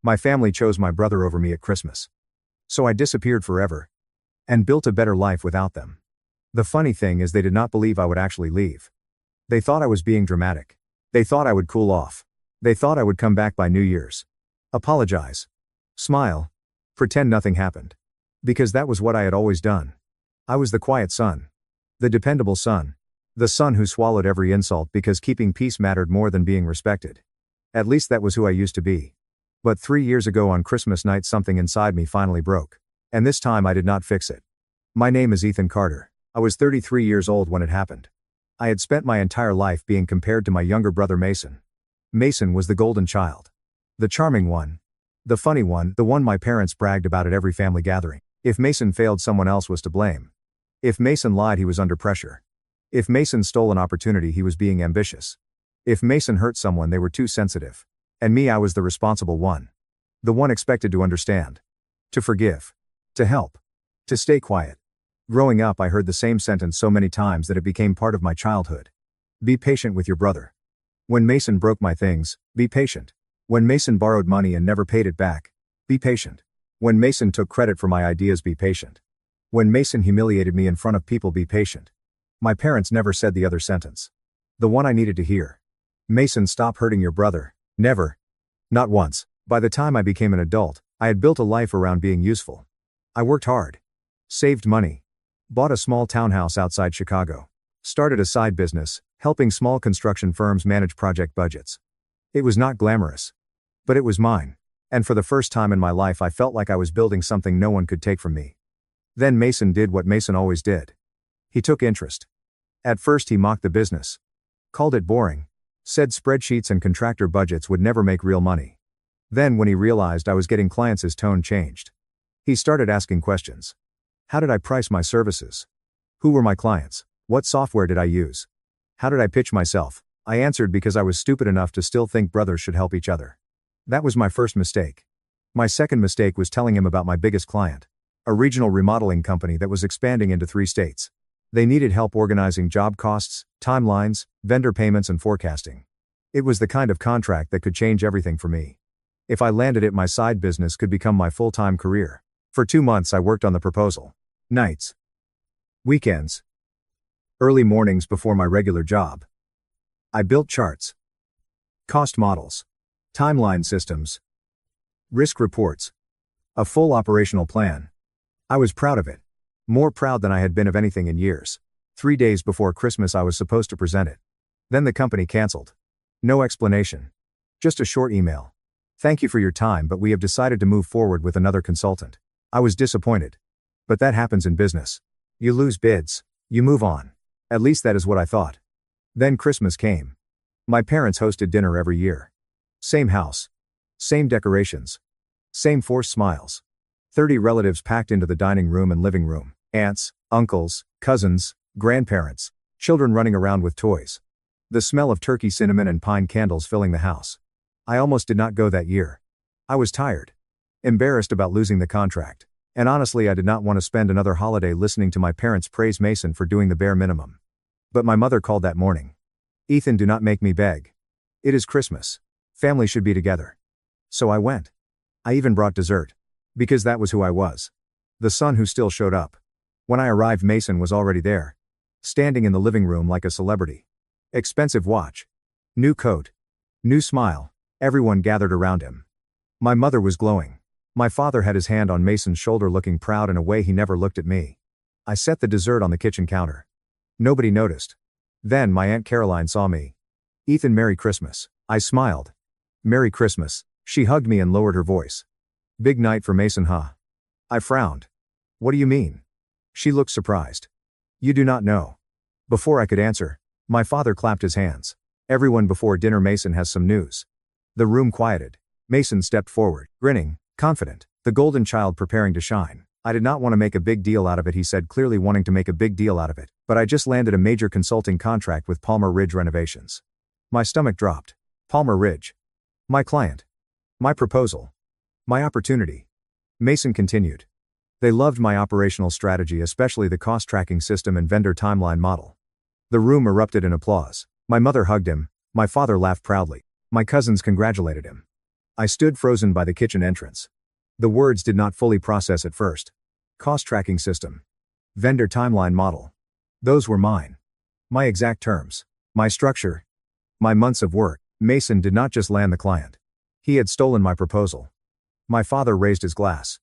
My family chose my brother over me at Christmas. So I disappeared forever. And built a better life without them. The funny thing is they did not believe I would actually leave. They thought I was being dramatic. They thought I would cool off. They thought I would come back by New Year's. Apologize. Smile. Pretend nothing happened. Because that was what I had always done. I was the quiet son. The dependable son. The son who swallowed every insult because keeping peace mattered more than being respected. At least that was who I used to be. But 3 years ago on Christmas night something inside me finally broke. And this time I did not fix it. My name is Ethan Carter. I was 33 years old when it happened. I had spent my entire life being compared to my younger brother Mason. Mason was the golden child. The charming one. The funny one, the one my parents bragged about at every family gathering. If Mason failed, someone else was to blame. If Mason lied, he was under pressure. If Mason stole an opportunity, he was being ambitious. If Mason hurt someone, they were too sensitive. And me, I was the responsible one. The one expected to understand. To forgive. To help. To stay quiet. Growing up, I heard the same sentence so many times that it became part of my childhood. Be patient with your brother. When Mason broke my things, be patient. When Mason borrowed money and never paid it back, be patient. When Mason took credit for my ideas, be patient. When Mason humiliated me in front of people, be patient. My parents never said the other sentence. The one I needed to hear. Mason, stop hurting your brother. Never. Not once. By the time I became an adult, I had built a life around being useful. I worked hard. Saved money. Bought a small townhouse outside Chicago. Started a side business, helping small construction firms manage project budgets. It was not glamorous. But it was mine. And for the first time in my life I felt like I was building something no one could take from me. Then Mason did what Mason always did. He took interest. At first he mocked the business. Called it boring. Said spreadsheets and contractor budgets would never make real money. Then when he realized I was getting clients, his tone changed. He started asking questions. How did I price my services? Who were my clients? What software did I use? How did I pitch myself? I answered because I was stupid enough to still think brothers should help each other. That was my first mistake. My second mistake was telling him about my biggest client. A regional remodeling company that was expanding into 3 states. They needed help organizing job costs, timelines, vendor payments and forecasting. It was the kind of contract that could change everything for me. If I landed it, my side business could become my full-time career. For 2 months I worked on the proposal. Nights. Weekends. Early mornings before my regular job. I built charts. Cost models. Timeline systems. Risk reports. A full operational plan. I was proud of it. More proud than I had been of anything in years. 3 days before Christmas I was supposed to present it. Then the company canceled. No explanation. Just a short email. Thank you for your time, but we have decided to move forward with another consultant. I was disappointed. But that happens in business. You lose bids. You move on. At least that is what I thought. Then Christmas came. My parents hosted dinner every year. Same house. Same decorations. Same forced smiles. 30 relatives packed into the dining room and living room. Aunts, uncles, cousins, grandparents, children running around with toys. The smell of turkey, cinnamon and pine candles filling the house. I almost did not go that year. I was tired. Embarrassed about losing the contract. And honestly, I did not want to spend another holiday listening to my parents praise Mason for doing the bare minimum. But my mother called that morning. Ethan, do not make me beg. It is Christmas. Family should be together. So I went. I even brought dessert. Because that was who I was. The son who still showed up. When I arrived, Mason was already there. Standing in the living room like a celebrity. Expensive watch. New coat. New smile. Everyone gathered around him. My mother was glowing. My father had his hand on Mason's shoulder, looking proud in a way he never looked at me. I set the dessert on the kitchen counter. Nobody noticed. Then my Aunt Caroline saw me. Ethan, Merry Christmas. I smiled. Merry Christmas. She hugged me and lowered her voice. Big night for Mason, huh? I frowned. What do you mean? She looked surprised. You do not know. Before I could answer, my father clapped his hands. Everyone, before dinner, Mason has some news. The room quieted. Mason stepped forward, grinning, confident, the golden child preparing to shine. I did not want to make a big deal out of it, he said, clearly wanting to make a big deal out of it, but I just landed a major consulting contract with Palmer Ridge Renovations. My stomach dropped. Palmer Ridge. My client. My proposal. My opportunity. Mason continued. They loved my operational strategy, especially the cost tracking system and vendor timeline model. The room erupted in applause. My mother hugged him. My father laughed proudly. My cousins congratulated him. I stood frozen by the kitchen entrance. The words did not fully process at first. Cost tracking system. Vendor timeline model. Those were mine. My exact terms. My structure. My months of work. Mason did not just land the client. He had stolen my proposal. My father raised his glass.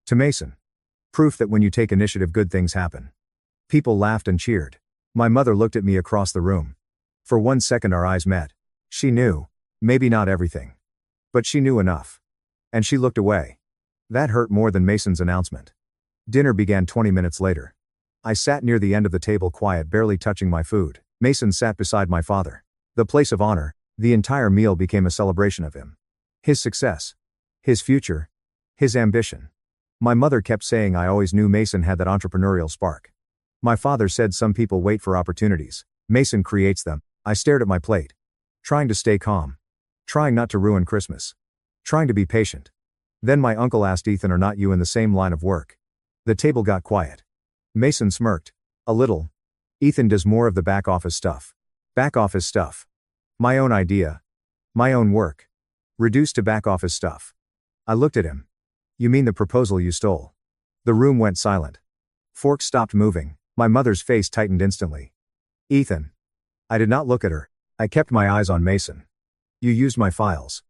To Mason. Proof that when you take initiative, good things happen. People laughed and cheered. My mother looked at me across the room. For 1 second our eyes met. She knew. Maybe not everything. But she knew enough. And she looked away. That hurt more than Mason's announcement. Dinner began 20 minutes later. I sat near the end of the table, quiet, barely touching my food. Mason sat beside my father. The place of honor. The entire meal became a celebration of him. His success. His future. His ambition. My mother kept saying I always knew Mason had that entrepreneurial spark. My father said some people wait for opportunities. Mason creates them. I stared at my plate. Trying to stay calm. Trying not to ruin Christmas. Trying to be patient. Then my uncle asked, Ethan, are not you in the same line of work? The table got quiet. Mason smirked. A little. Ethan does more of the back office stuff. Back office stuff. My own idea. My own work. Reduced to back office stuff. I looked at him. You mean the proposal you stole? The room went silent. Forks stopped moving. My mother's face tightened instantly. Ethan. I did not look at her. I kept my eyes on Mason. You used my files.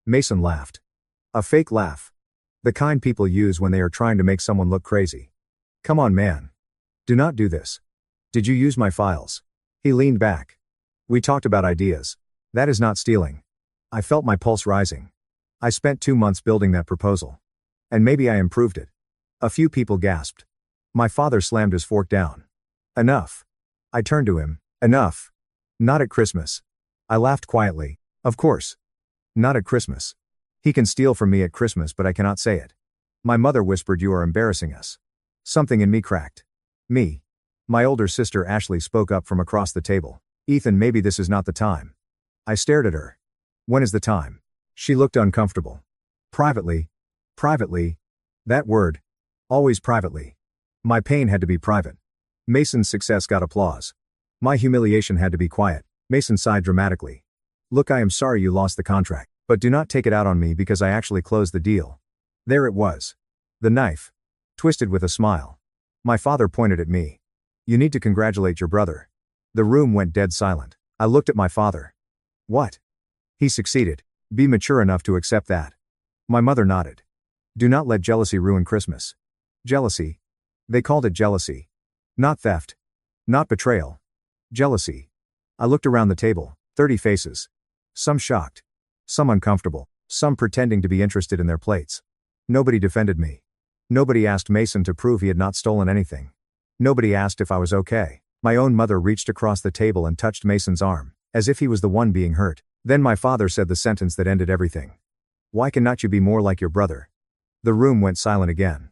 Mason laughed. A fake laugh. The kind people use when they are trying to make someone look crazy. Come on, man. Do not do this. Did you use my files? He leaned back. We talked about ideas. That is not stealing. I felt my pulse rising. I spent 2 months building that proposal. And maybe I improved it. A few people gasped. My father slammed his fork down. Enough. I turned to him. Enough. Not at Christmas. I laughed quietly. Of course. Not at Christmas. He can steal from me at Christmas, but I cannot say it. My mother whispered, you are embarrassing us. Something in me cracked. Me. My older sister Ashley spoke up from across the table. Ethan, maybe this is not the time. I stared at her. When is the time? She looked uncomfortable. Privately. Privately. That word. Always privately. My pain had to be private. Mason's success got applause. My humiliation had to be quiet. Mason sighed dramatically. Look, I am sorry you lost the contract, but do not take it out on me because I actually closed the deal. There it was. The knife. Twisted with a smile. My father pointed at me. You need to congratulate your brother. The room went dead silent. I looked at my father. What? He succeeded. Be mature enough to accept that. My mother nodded. Do not let jealousy ruin Christmas. Jealousy. They called it jealousy. Not theft. Not betrayal. Jealousy. I looked around the table. 30 faces. Some shocked. Some uncomfortable. Some pretending to be interested in their plates. Nobody defended me. Nobody asked Mason to prove he had not stolen anything. Nobody asked if I was okay. My own mother reached across the table and touched Mason's arm, as if he was the one being hurt. Then my father said the sentence that ended everything. Why cannot you be more like your brother? The room went silent again.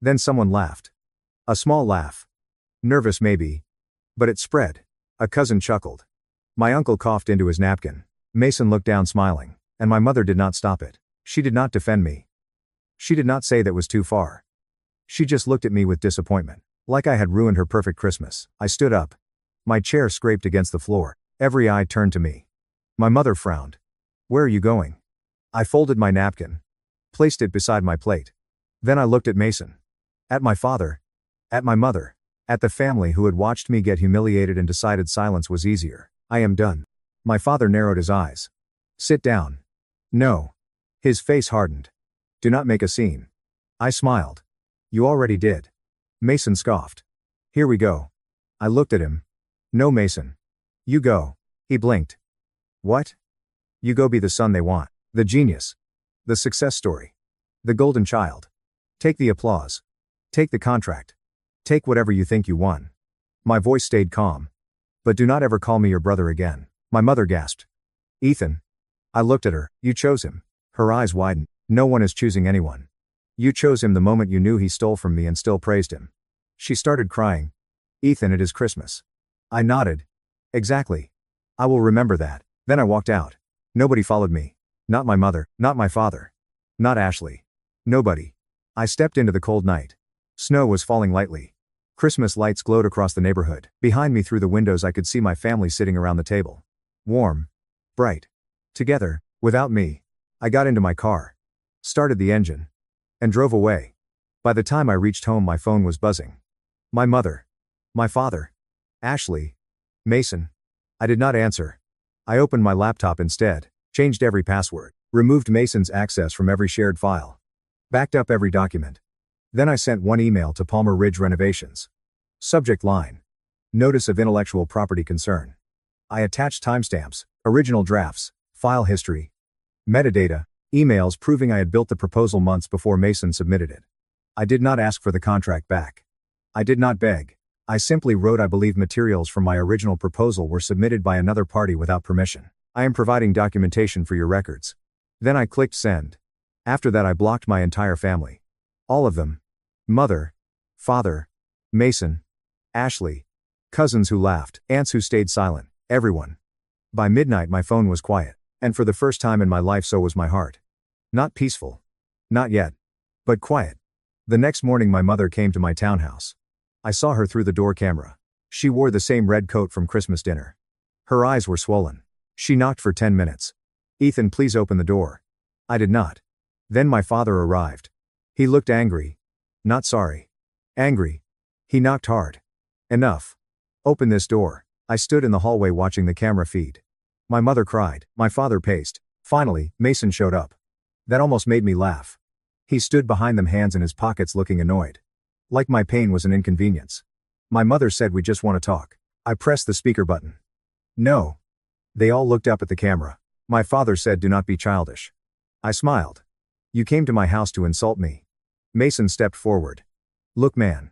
Then someone laughed. A small laugh. Nervous maybe. But it spread. A cousin chuckled. My uncle coughed into his napkin. Mason looked down smiling, and my mother did not stop it. She did not defend me. She did not say that was too far. She just looked at me with disappointment, like I had ruined her perfect Christmas. I stood up. My chair scraped against the floor. Every eye turned to me. My mother frowned. Where are you going? I folded my napkin. Placed it beside my plate. Then I looked at Mason. At my father. At my mother. At the family who had watched me get humiliated and decided silence was easier. I am done. My father narrowed his eyes. Sit down. No. His face hardened. Do not make a scene. I smiled. You already did. Mason scoffed. Here we go. I looked at him. No, Mason. You go. He blinked. What? You go be the son they want. The genius. The success story. The golden child. Take the applause. Take the contract. Take whatever you think you won. My voice stayed calm. But do not ever call me your brother again. My mother gasped. Ethan. I looked at her. You chose him. Her eyes widened. No one is choosing anyone. You chose him the moment you knew he stole from me and still praised him. She started crying. Ethan, it is Christmas. I nodded. Exactly. I will remember that. Then I walked out. Nobody followed me. Not my mother, not my father. Not Ashley. Nobody. I stepped into the cold night. Snow was falling lightly. Christmas lights glowed across the neighborhood. Behind me through the windows I could see my family sitting around the table. Warm. Bright. Together, without me. I got into my car, started the engine, and drove away. By the time I reached home, my phone was buzzing. My mother. My father. Ashley. Mason. I did not answer. I opened my laptop instead, changed every password, removed Mason's access from every shared file, backed up every document. Then I sent one email to Palmer Ridge Renovations. Subject line: Notice of intellectual property concern. I attached timestamps, original drafts, file history, metadata, emails proving I had built the proposal months before Mason submitted it. I did not ask for the contract back. I did not beg. I simply wrote, I believe materials from my original proposal were submitted by another party without permission. I am providing documentation for your records. Then I clicked send. After that I blocked my entire family. All of them. Mother, father, Mason, Ashley, cousins who laughed, aunts who stayed silent, everyone. By midnight my phone was quiet, and for the first time in my life so was my heart. Not peaceful. Not yet. But quiet. The next morning my mother came to my townhouse. I saw her through the door camera. She wore the same red coat from Christmas dinner. Her eyes were swollen. She knocked for 10 minutes. Ethan, please open the door. I did not. Then my father arrived. He looked angry. Not sorry. Angry. He knocked hard. Enough. Open this door. I stood in the hallway watching the camera feed. My mother cried. My father paced. Finally, Mason showed up. That almost made me laugh. He stood behind them, hands in his pockets, looking annoyed. Like my pain was an inconvenience. My mother said, we just want to talk. I pressed the speaker button. No. They all looked up at the camera. My father said, do not be childish. I smiled. You came to my house to insult me. Mason stepped forward. Look, man.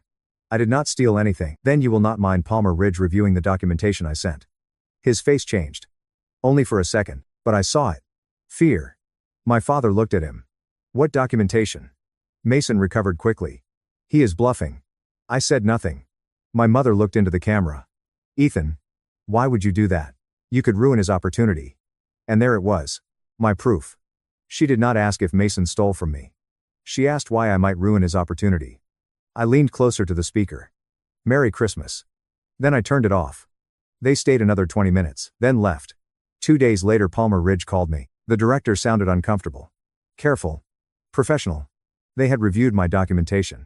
I did not steal anything. Then you will not mind Palmer Ridge reviewing the documentation I sent. His face changed. Only for a second, but I saw it. Fear. My father looked at him. What documentation? Mason recovered quickly. He is bluffing. I said nothing. My mother looked into the camera. Ethan. Why would you do that? You could ruin his opportunity. And there it was. My proof. She did not ask if Mason stole from me. She asked why I might ruin his opportunity. I leaned closer to the speaker. Merry Christmas. Then I turned it off. They stayed another 20 minutes, then left. 2 days later Palmer Ridge called me. The director sounded uncomfortable. Careful. Professional. They had reviewed my documentation.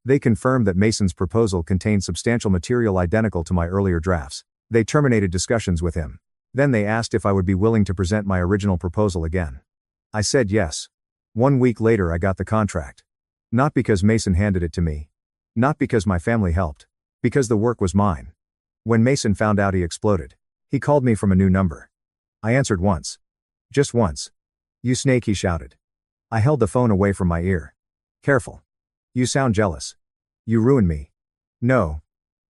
They confirmed that Mason's proposal contained substantial material identical to my earlier drafts. They terminated discussions with him. Then they asked if I would be willing to present my original proposal again. I said yes. 1 week later I got the contract. Not because Mason handed it to me. Not because my family helped. Because the work was mine. When Mason found out, he exploded. He called me from a new number. I answered once. Just once. You snake, he shouted. I held the phone away from my ear. Careful. You sound jealous. You ruined me. No.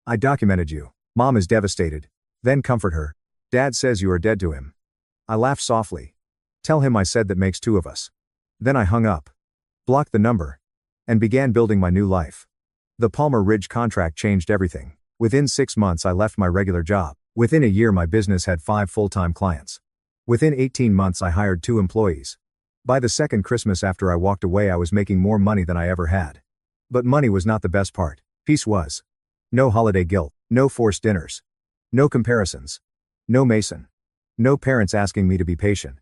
I documented you. Mom is devastated. Then comfort her. Dad says you are dead to him. I laughed softly. Tell him I said that makes 2 of us. Then I hung up. Blocked the number. And began building my new life. The Palmer Ridge contract changed everything. Within 6 months I left my regular job. Within a year my business had 5 full-time clients. Within 18 months I hired 2 employees. By the second Christmas after I walked away I was making more money than I ever had. But money was not the best part. Peace was. No holiday guilt. No forced dinners. No comparisons. No Mason. No parents asking me to be patient.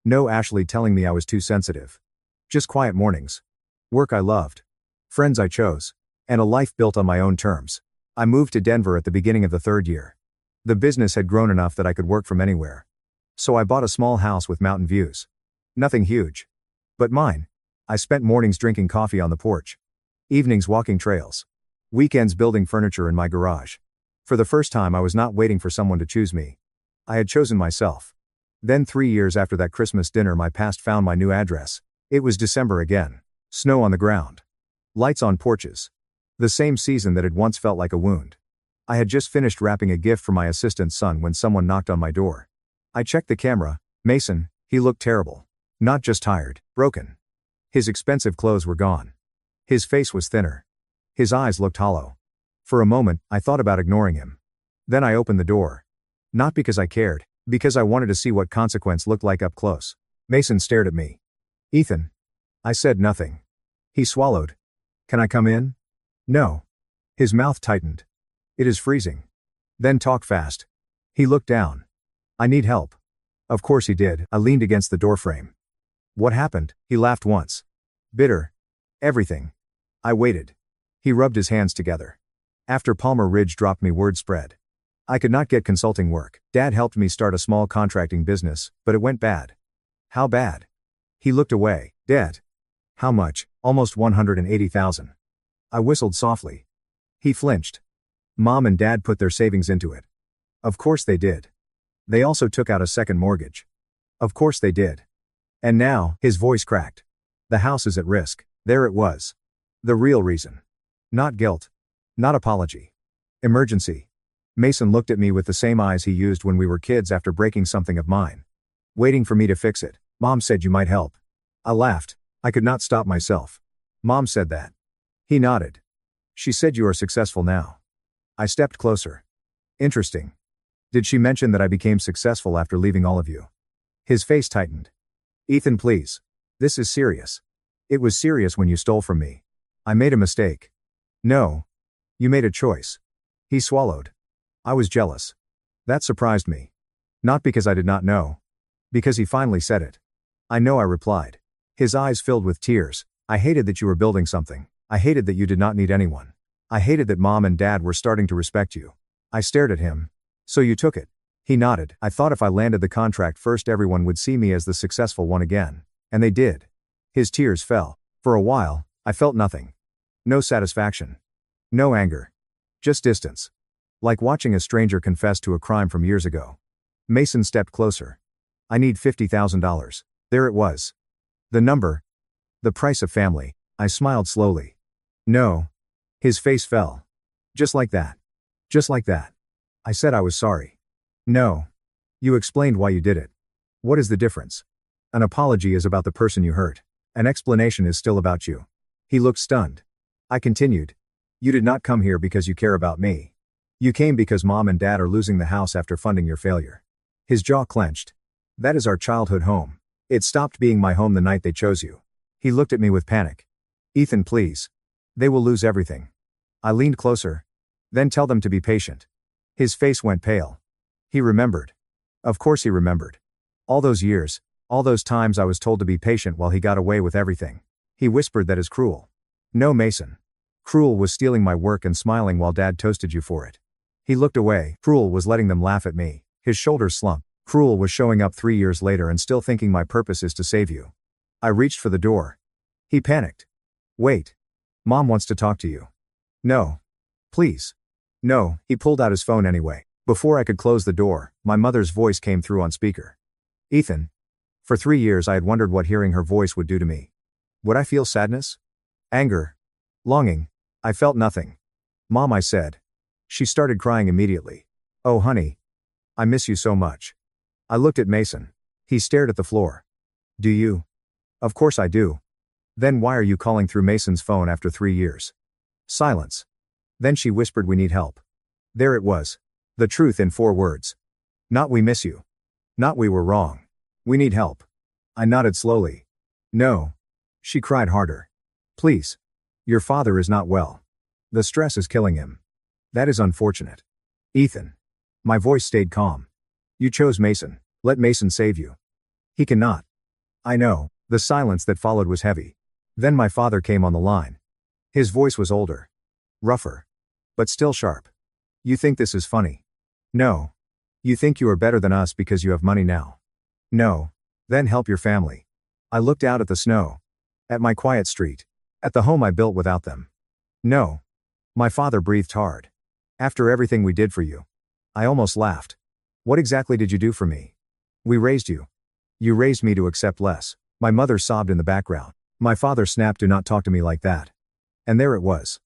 No Ashley telling me I was too sensitive. Just quiet mornings. Work I loved. Friends I chose. And a life built on my own terms. I moved to Denver at the beginning of the 3rd year. The business had grown enough that I could work from anywhere. So I bought a small house with mountain views. Nothing huge. But mine. I spent mornings drinking coffee on the porch. Evenings walking trails. Weekends building furniture in my garage. For the first time I was not waiting for someone to choose me. I had chosen myself. Then 3 years after that Christmas dinner my past found my new address. It was December again. Snow on the ground. Lights on porches. The same season that had once felt like a wound. I had just finished wrapping a gift for my assistant's son when someone knocked on my door. I checked the camera. Mason. He looked terrible. Not just tired, broken. His expensive clothes were gone. His face was thinner. His eyes looked hollow. For a moment, I thought about ignoring him. Then I opened the door. Not because I cared, because I wanted to see what consequence looked like up close. Mason stared at me. Ethan. I said nothing. He swallowed. Can I come in? No. His mouth tightened. It is freezing. Then talk fast. He looked down. I need help. Of course he did. I leaned against the doorframe. What happened? He laughed once. Bitter. Everything. I waited. He rubbed his hands together. After Palmer Ridge dropped me, word spread. I could not get consulting work. Dad helped me start a small contracting business, but it went bad. How bad? He looked away. Debt. How much? Almost 180,000. I whistled softly. He flinched. Mom and Dad put their savings into it. Of course they did. They also took out a second mortgage. Of course they did. And now, his voice cracked. The house is at risk. There it was. The real reason. Not guilt. Not apology. Emergency. Mason looked at me with the same eyes he used when we were kids after breaking something of mine. Waiting for me to fix it. Mom said you might help. I laughed. I could not stop myself. Mom said that. He nodded. She said you are successful now. I stepped closer. Interesting. Did she mention that I became successful after leaving all of you? His face tightened. Ethan, please. This is serious. It was serious when you stole from me. I made a mistake. No. You made a choice. He swallowed. I was jealous. That surprised me. Not because I did not know. Because he finally said it. I know, I replied. His eyes filled with tears. I hated that you were building something. I hated that you did not need anyone. I hated that Mom and Dad were starting to respect you. I stared at him. So you took it. He nodded. I thought if I landed the contract first, everyone would see me as the successful one again. And they did. His tears fell. For a while, I felt nothing. No satisfaction. No anger. Just distance. Like watching a stranger confess to a crime from years ago. Mason stepped closer. I need $50,000. There it was. The number. The price of family. I smiled slowly. No. His face fell. Just like that. Just like that. I said I was sorry. No. You explained why you did it. What is the difference? An apology is about the person you hurt. An explanation is still about you. He looked stunned. I continued. You did not come here because you care about me. You came because Mom and Dad are losing the house after funding your failure. His jaw clenched. That is our childhood home. It stopped being my home the night they chose you. He looked at me with panic. Ethan, please. They will lose everything. I leaned closer. Then tell them to be patient. His face went pale. He remembered. Of course he remembered. All those years, all those times I was told to be patient while he got away with everything. He whispered, that is cruel. No, Mason. Cruel was stealing my work and smiling while Dad toasted you for it. He looked away. Cruel was letting them laugh at me. His shoulders slumped. Cruel was showing up 3 years later and still thinking my purpose is to save you. I reached for the door. He panicked. Wait. Mom wants to talk to you. No. Please. No. He pulled out his phone anyway. Before I could close the door, my mother's voice came through on speaker. Ethan. For 3 years I had wondered what hearing her voice would do to me. Would I feel sadness? Anger? Longing? I felt nothing. Mom, I said. She started crying immediately. Oh honey. I miss you so much. I looked at Mason. He stared at the floor. Do you? Of course I do. Then why are you calling through Mason's phone after 3 years? Silence. Then she whispered, we need help. There it was. The truth in 4 words. Not we miss you. Not we were wrong. We need help. I nodded slowly. No. She cried harder. Please. Your father is not well. The stress is killing him. That is unfortunate. Ethan. My voice stayed calm. You chose Mason. Let Mason save you. He cannot. I know. The silence that followed was heavy. Then my father came on the line. His voice was older. Rougher. But still sharp. You think this is funny? No. You think you are better than us because you have money now? No. Then help your family. I looked out at the snow. At my quiet street. At the home I built without them. No. My father breathed hard. After everything we did for you. I almost laughed. What exactly did you do for me? We raised you. You raised me to accept less. My mother sobbed in the background. My father snapped, do not talk to me like that. And there it was.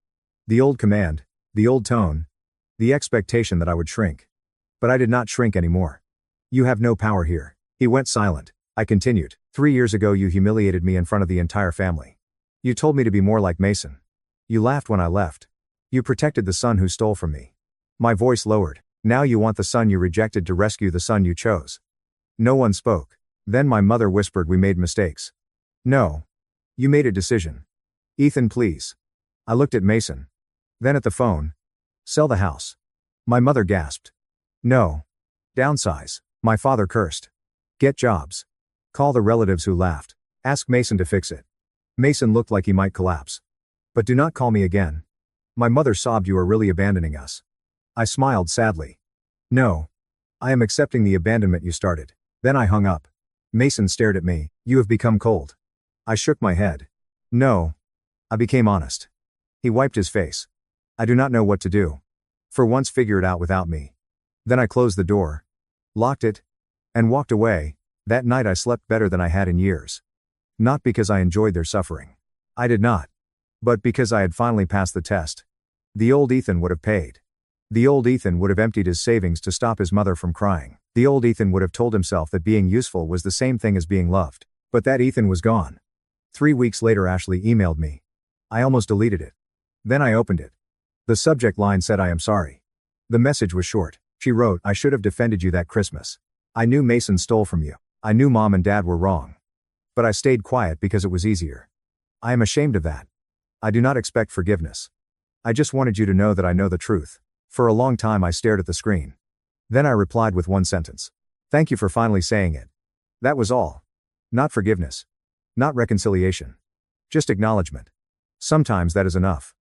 The old command, the old tone, the expectation that I would shrink. But I did not shrink anymore. You have no power here. He went silent. I continued. 3 years ago you humiliated me in front of the entire family. You told me to be more like Mason. You laughed when I left. You protected the son who stole from me. My voice lowered. Now you want the son you rejected to rescue the son you chose. No one spoke. Then my mother whispered, we made mistakes. No. You made a decision. Ethan, please. I looked at Mason. Then at the phone. Sell the house. My mother gasped. No. Downsize. My father cursed. Get jobs. Call the relatives who laughed. Ask Mason to fix it. Mason looked like he might collapse. But do not call me again. My mother sobbed, you are really abandoning us. I smiled sadly. No. I am accepting the abandonment you started. Then I hung up. Mason stared at me. You have become cold. I shook my head. No. I became honest. He wiped his face. I do not know what to do. For once figure it out without me. Then I closed the door. Locked it. And walked away. That night I slept better than I had in years. Not because I enjoyed their suffering. I did not. But because I had finally passed the test. The old Ethan would have paid. The old Ethan would have emptied his savings to stop his mother from crying. The old Ethan would have told himself that being useful was the same thing as being loved. But that Ethan was gone. 3 weeks later Ashley emailed me. I almost deleted it. Then I opened it. The subject line said I am sorry. The message was short. She wrote, I should have defended you that Christmas. I knew Mason stole from you. I knew mom and dad were wrong. But I stayed quiet because it was easier. I am ashamed of that. I do not expect forgiveness. I just wanted you to know that I know the truth. For a long time I stared at the screen. Then I replied with one sentence. Thank you for finally saying it. That was all. Not forgiveness. Not reconciliation. Just acknowledgement. Sometimes that is enough.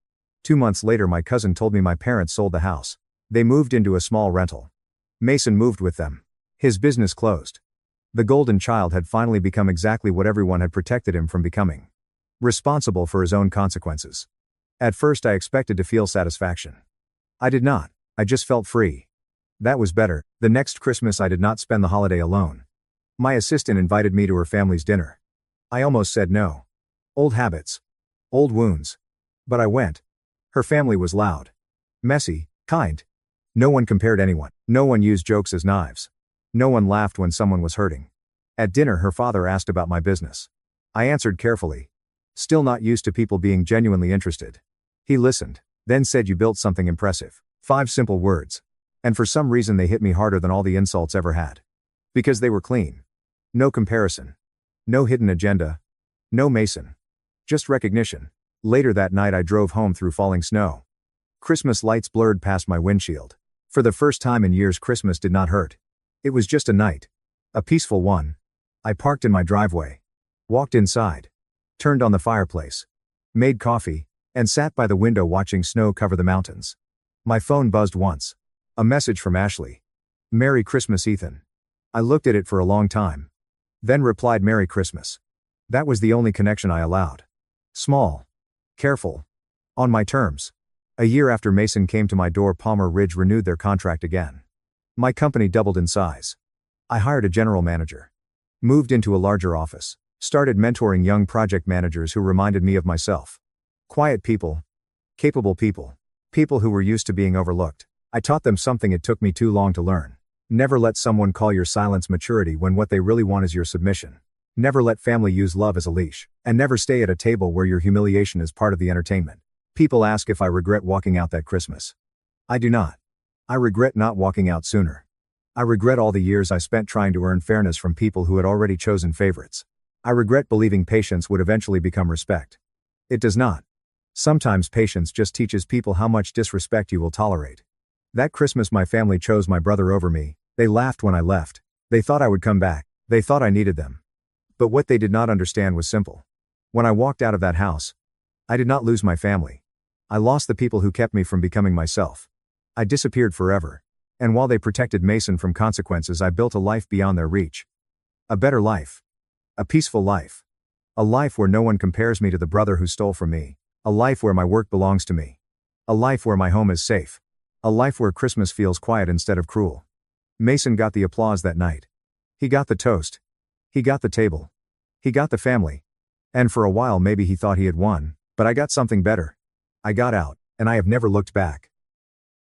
2 months later my cousin told me my parents sold the house. They moved into a small rental. Mason moved with them. His business closed. The golden child had finally become exactly what everyone had protected him from becoming. Responsible for his own consequences. At first I expected to feel satisfaction. I did not. I just felt free. That was better. The next Christmas I did not spend the holiday alone. My assistant invited me to her family's dinner. I almost said no. Old habits. Old wounds. But I went. Her family was loud. Messy, kind. No one compared anyone. No one used jokes as knives. No one laughed when someone was hurting. At dinner her father asked about my business. I answered carefully. Still not used to people being genuinely interested. He listened, then said you built something impressive. 5 simple words. And for some reason they hit me harder than all the insults ever had. Because they were clean. No comparison. No hidden agenda. No Mason. Just recognition. Later that night I drove home through falling snow. Christmas lights blurred past my windshield. For the first time in years Christmas did not hurt. It was just a night. A peaceful one. I parked in my driveway. Walked inside. Turned on the fireplace. Made coffee. And sat by the window watching snow cover the mountains. My phone buzzed once. A message from Ashley. Merry Christmas, Ethan. I looked at it for a long time. Then replied Merry Christmas. That was the only connection I allowed. Small. Careful. On my terms. A year after Mason came to my door Palmer Ridge renewed their contract again. My company doubled in size. I hired a general manager. Moved into a larger office. Started mentoring young project managers who reminded me of myself. Quiet people. Capable people. People who were used to being overlooked. I taught them something it took me too long to learn. Never let someone call your silence maturity when what they really want is your submission. Never let family use love as a leash. And never stay at a table where your humiliation is part of the entertainment. People ask if I regret walking out that Christmas. I do not. I regret not walking out sooner. I regret all the years I spent trying to earn fairness from people who had already chosen favorites. I regret believing patience would eventually become respect. It does not. Sometimes patience just teaches people how much disrespect you will tolerate. That Christmas my family chose my brother over me. They laughed when I left. They thought I would come back. They thought I needed them. But what they did not understand was simple. When I walked out of that house, I did not lose my family. I lost the people who kept me from becoming myself. I disappeared forever. And while they protected Mason from consequences, I built a life beyond their reach. A better life. A peaceful life. A life where no one compares me to the brother who stole from me. A life where my work belongs to me. A life where my home is safe. A life where Christmas feels quiet instead of cruel. Mason got the applause that night. He got the toast. He got the table. He got the family. And for a while maybe he thought he had won, but I got something better. I got out, and I have never looked back.